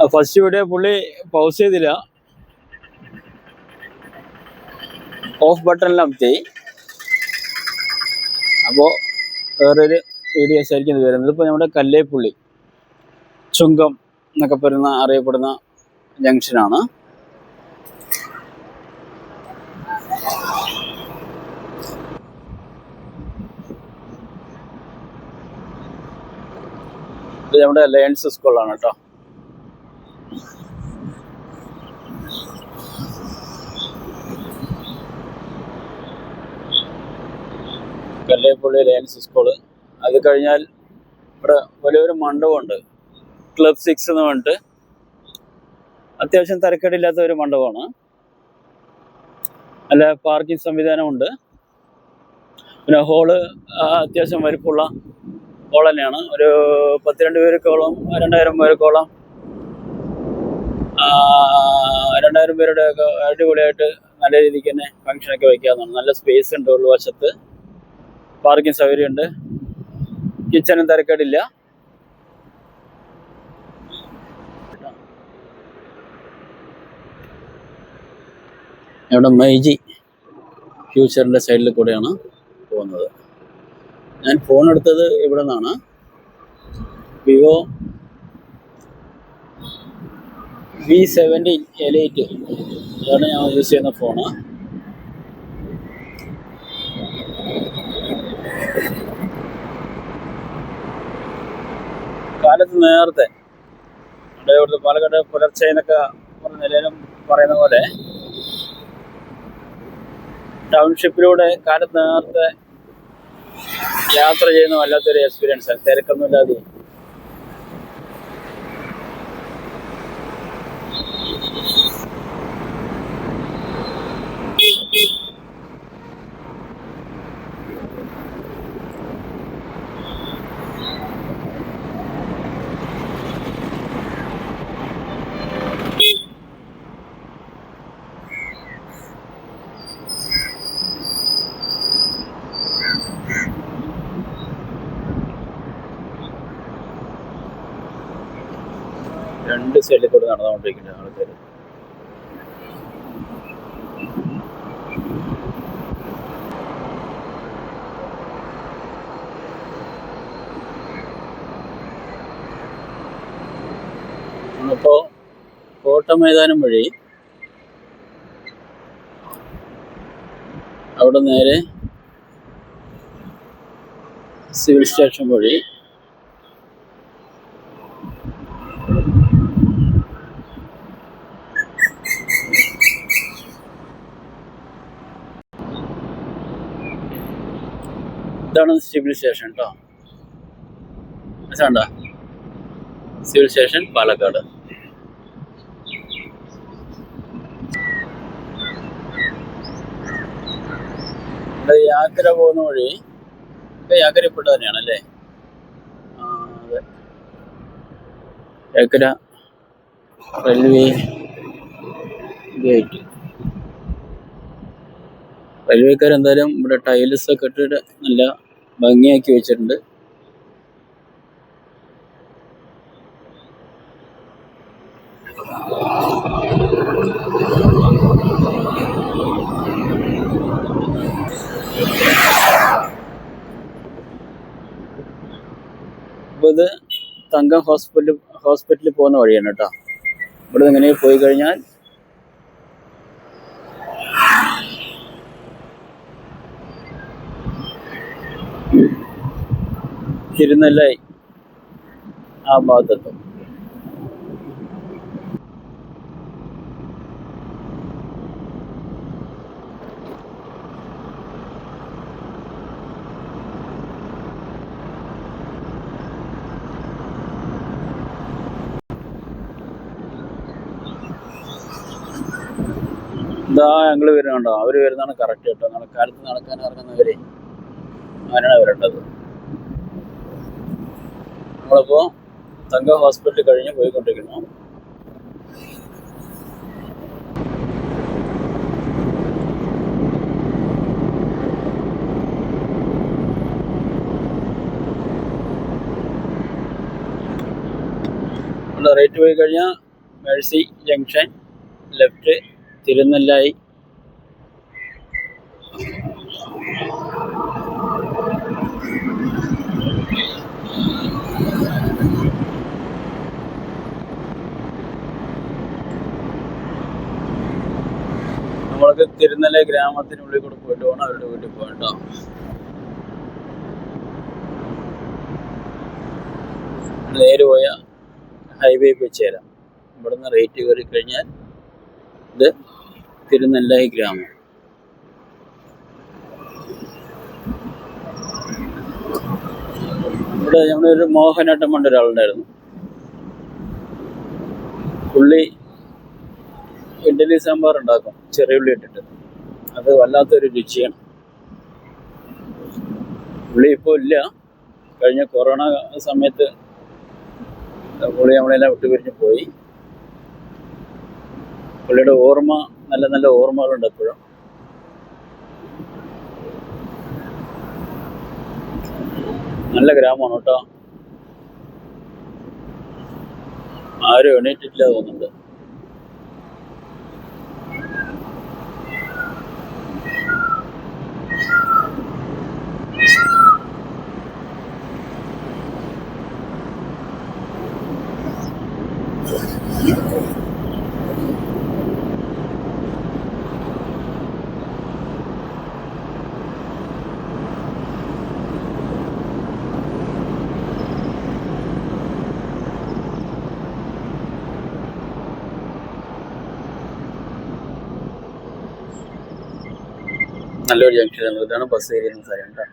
First video പുള്ളി pause ചെയ്തില്ല, of ബട്ടണിൽ അമർത്തി. അപ്പോൾ വേറൊരു വീഡിയോസ് ആയിരിക്കും ഇത് വരുന്നത്. ഇപ്പോൾ നമ്മുടെ കല്ലേപ്പുള്ളി ചുങ്കം എന്നൊക്കെ അറിയപ്പെടുന്ന ജംഗ്ഷനാണ്. ഇത് നമ്മുടെ ലയൺസ് സ്കൂളാണ് കേട്ടോ. Kalleppully lions school. അത് കഴിഞ്ഞാൽ ഇവിടെ വലിയൊരു മണ്ഡപമുണ്ട്, ക്ലബ് 6 എന്ന് പറഞ്ഞിട്ട്. അത്യാവശ്യം തരക്കേടില്ലാത്ത ഒരു മണ്ഡപമാണ്. നല്ല പാർക്കിംഗ് സംവിധാനമുണ്ട്. പിന്നെ ഹോള് അത്യാവശ്യം വലിപ്പമുള്ള ഹോൾ തന്നെയാണ്. ഒരു 12 പേർക്കോളം, 2000 പേർക്കോളം, 2000 പേരുടെ ഒക്കെ അടിപൊളിയായിട്ട് നല്ല രീതിക്ക് തന്നെ ഫംഗ്ഷനൊക്കെ വയ്ക്കാവുന്നതാണ്. നല്ല സ്പേസ് ഉണ്ട് ഉൾവശത്ത്, പാർക്കിംഗ് സൗകര്യമുണ്ട്, കിച്ചനും തിരക്കേടില്ല. ഇവിടെ മൈജി ഫ്യൂച്ചറിൻ്റെ സൈഡിൽ കൂടെയാണ് പോകുന്നത്. ഞാൻ ഫോൺ എടുത്തത് ഇവിടെ നിന്നാണ്. വിവോ V70 Elite ഇതാണ് ഞാൻ യൂസ് ചെയ്യുന്ന ഫോണ്. കാലത്ത് നേരത്തെ ഇവിടുത്തെ പാലക്കാട് പുലർച്ചെ എന്നൊക്കെ നിലയിലും പറയുന്ന പോലെ ടൗൺഷിപ്പിലൂടെ കാലത്ത് നേരത്തെ യാത്ര ചെയ്യുന്ന വല്ലാത്തൊരു എക്സ്പീരിയൻസ് ആണ്. തിരക്കൊന്നുമില്ലാതെ രണ്ട് സൈഡിൽ കൂടെ നടന്നുകൊണ്ടിരിക്കുന്ന ആൾക്കാർ. നമ്മളിപ്പോൾ കോട്ട മൈതാനം വഴി അവിടെ നേരെ സിവിൽ സ്റ്റേഷൻ വഴി ഇതാണ് സിവിൽ സ്റ്റേഷൻ കേട്ടോ. മനസ്സിലാണ്ട, സിവിൽ സ്റ്റേഷൻ പാലക്കാട്. ഇവിടെ യാക്കര പോകുന്ന വഴി യാക്കരപ്പെട്ട തന്നെയാണ് അല്ലേ? അതെ, യാക്കര റെയിൽവേ ഗേറ്റ്. റെയിൽവേക്കാരെന്തായാലും ഇവിടെ ടൈൽസ് ഒക്കെ ഇട്ടിട്ട് നല്ല ഭംഗിയാക്കി വെച്ചിട്ടുണ്ട്. അപ്പോൾ ഇത് തങ്കം ഹോസ്പിറ്റലിൽ പോകുന്ന വഴിയാണ് കേട്ടോ. ഇവിടെ നിന്ന് ഇങ്ങനെ പോയി കഴിഞ്ഞാൽ തിരുനെല്ലി ആ ഭാഗത്തെത്തും. ഇതാ ഞങ്ങൾ വരുന്നുണ്ടോ, അവർ വരുന്നതാണ് കറക്റ്റ് കേട്ടോ. കാലത്ത് നടക്കാൻ ഇറങ്ങുന്നവരെ അങ്ങനെയാണ് വരേണ്ടത്. നമ്മളിപ്പോൾ തങ്കം ഹോസ്പിറ്റൽ കഴിഞ്ഞ് പോയിക്കൊണ്ടിരിക്കുന്നു. റേറ്റ് പോയി കഴിഞ്ഞാൽ മേഴ്സി ജംഗ്ഷൻ, ലെഫ്റ്റ് തിരുനെല്ലായി. നമ്മൾക്ക് തിരുനെല്ലി ഗ്രാമത്തിനുള്ളിൽ കൂടെ പോയിട്ട് വേണം അവരുടെ വീട്ടിൽ പോകട്ടോ. നേരെ പോയ ഹൈവേ വെച്ചുതരാം. ഇവിടുന്ന് റേറ്റ് കയറി കഴിഞ്ഞാൽ ഇത് തിരുനെല്ലായി ഗ്രാമം. ഇവിടെ നമ്മളൊരു മോഹനാട്ടം കൊണ്ട് ഒരാളുണ്ടായിരുന്നു. പുള്ളി ഇഡ്ഡലി സാമ്പാർ ഉണ്ടാക്കും ചെറിയ ഉള്ളി ഇട്ടിട്ട്. അത് വല്ലാത്തൊരു രുചിയാണ്. പുള്ളി ഇപ്പോൾ ഇല്ല. കഴിഞ്ഞ കൊറോണ സമയത്ത് പുള്ളി നമ്മളെല്ലാം വിട്ടുപിരിഞ്ഞ് പോയി. പുള്ളിയുടെ ഓർമ്മ, നല്ല നല്ല ഓർമ്മകളുണ്ട് എപ്പോഴും. നല്ല ഗ്രാമമാണ് കേട്ടോ. ആരും എണീറ്റിട്ടില്ല തോന്നുന്നുണ്ട്. നല്ലൊരു ജംഗ്ഷൻ. ഇതാണ് ബസ് കയറുന്ന സ്ഥലം കേട്ടോ.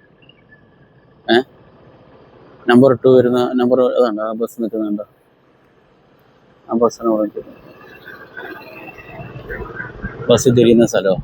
നമ്പർ 2 വരുന്ന നമ്പർ അതുണ്ട്. ആ ബസ് നിൽക്കുന്നുണ്ടോ? ആ ബസ്സിന് ബസ് തിരിയുന്ന സ്ഥലമോ?